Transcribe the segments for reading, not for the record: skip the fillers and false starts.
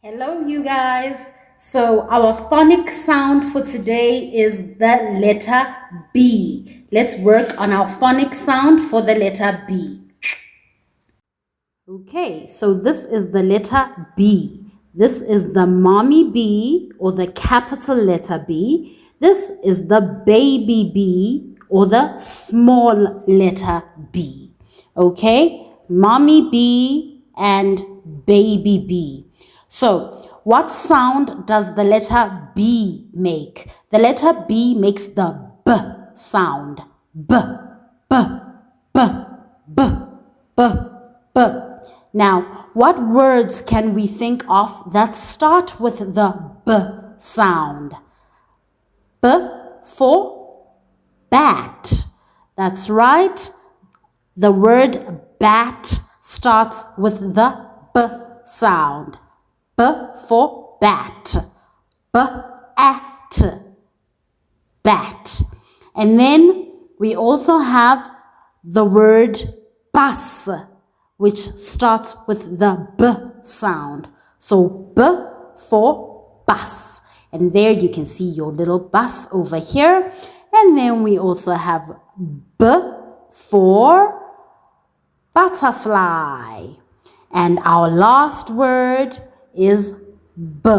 Hello, you guys. So, our phonic sound for today is the letter B. Let's work on our phonic sound for the letter B. Okay, so this is the letter B. This is the mommy B or the capital letter B. This is the baby B or the small letter B. Okay, mommy B and baby B. So, what sound does the letter B make? The letter B makes the B sound. B, B, B, B, B, B. Now, what words can we think of that start with the B sound? B for bat. That's right. The word bat starts with the B sound. B for bat. B-at. Bat. And then we also have the word bus, which starts with the B sound. So B for bus. And there you can see your little bus over here. And then we also have B for butterfly. And our last word is B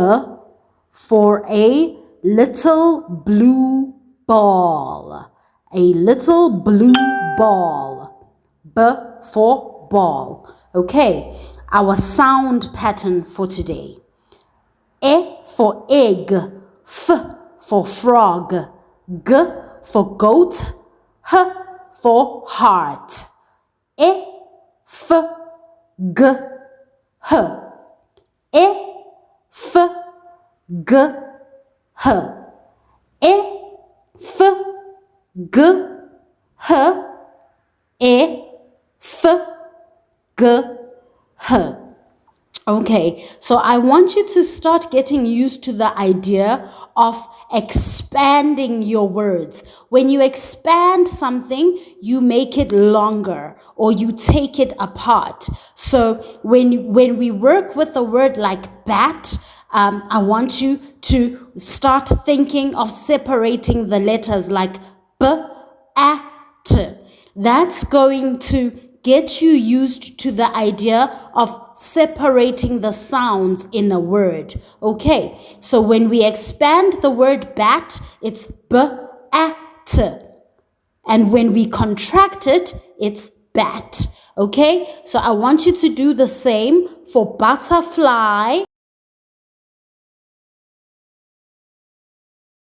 for a little blue ball. A little blue ball. B for ball. Okay, our sound pattern for today. E for egg. F for frog. G for goat. H for heart. E, F, G, H. E, F, G, H. E, F, G, H. E, F, G, H. Okay, so I want you to start getting used to the idea of expanding your words. When you expand something, you make it longer or you take it apart. So when we work with a word like bat, I want you to start thinking of separating the letters like B, A, T. That's going to get you used to the idea of separating the sounds in a word. Okay, so when we expand the word bat, it's B-A-T. And when we contract it, it's bat. Okay, so I want you to do the same for butterfly.